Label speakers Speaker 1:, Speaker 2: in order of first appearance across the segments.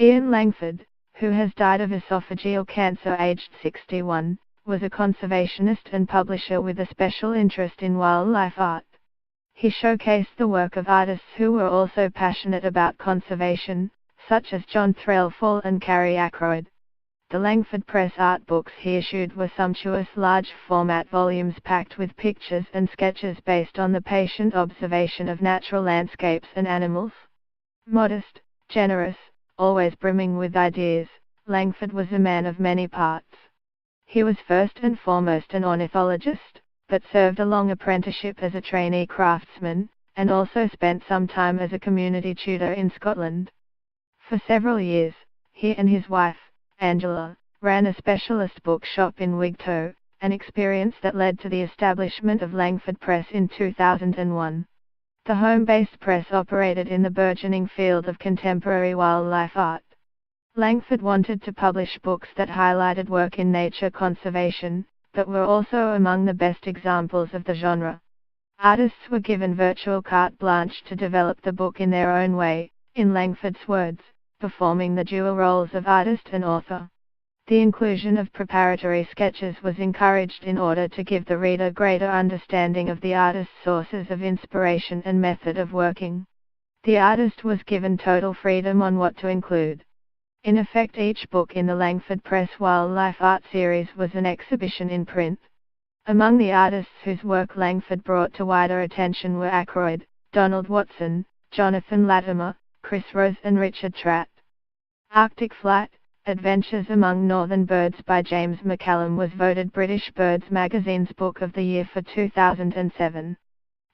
Speaker 1: Ian Langford, who has died of esophageal cancer aged 61, was a conservationist and publisher with a special interest in wildlife art. He showcased the work of artists who were also passionate about conservation, such as John Threlfall and Carrie Ackroyd. The Langford Press art books he issued were sumptuous large-format volumes packed with pictures and sketches based on the patient observation of natural landscapes and animals. Modest, generous, always brimming with ideas, Langford was a man of many parts. He was first and foremost an ornithologist, but served a long apprenticeship as a trainee craftsman, and also spent some time as a community tutor in Scotland. For several years, he and his wife, Angela, ran a specialist bookshop in Wigtow, an experience that led to the establishment of Langford Press in 2001. The home-based press operated in the burgeoning field of contemporary wildlife art. Langford wanted to publish books that highlighted work in nature conservation, but were also among the best examples of the genre. Artists were given virtual carte blanche to develop the book in their own way, in Langford's words, performing the dual roles of artist and author. The inclusion of preparatory sketches was encouraged in order to give the reader greater understanding of the artist's sources of inspiration and method of working. The artist was given total freedom on what to include. In effect, each book in the Langford Press Wildlife Art series was an exhibition in print. Among the artists whose work Langford brought to wider attention were Ackroyd, Donald Watson, Jonathan Latimer, Chris Rose and Richard Tratt. Arctic Flight, Adventures Among Northern Birds by James McCallum was voted British Birds Magazine's Book of the Year for 2007.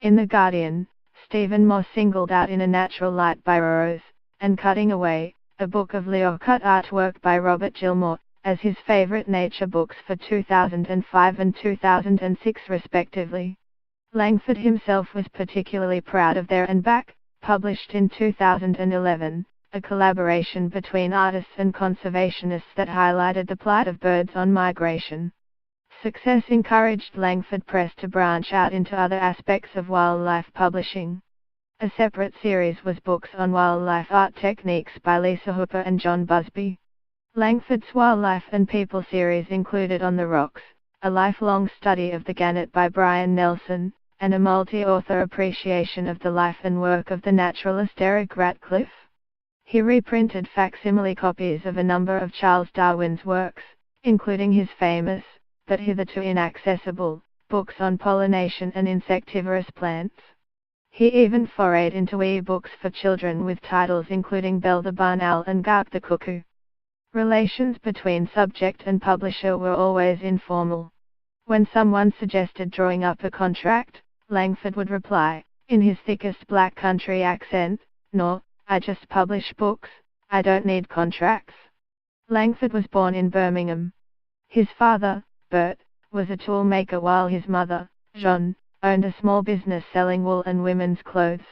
Speaker 1: In The Guardian, Stephen Moss singled out In a Natural Light by Rose, and Cutting Away, a book of Leocut artwork by Robert Gilmore, as his favourite nature books for 2005 and 2006 respectively. Langford himself was particularly proud of There and Back, published in 2011, a collaboration between artists and conservationists that highlighted the plight of birds on migration. Success encouraged Langford Press to branch out into other aspects of wildlife publishing. A separate series was Books on Wildlife Art Techniques by Lisa Hooper and John Busby. Langford's Wildlife and People series included On the Rocks, a lifelong study of the gannet by Brian Nelson, and a multi-author appreciation of the life and work of the naturalist Eric Ratcliffe. He reprinted facsimile copies of a number of Charles Darwin's works, including his famous, but hitherto inaccessible, books on pollination and insectivorous plants. He even forayed into e-books for children with titles including Belle the Barn Owl and Garp the Cuckoo. Relations between subject and publisher were always informal. When someone suggested drawing up a contract, Langford would reply, in his thickest black country accent, "No, I just publish books, I don't need contracts." Langford was born in Birmingham. His father, Bert, was a tool maker while his mother, Jeanne, owned a small business selling wool and women's clothes.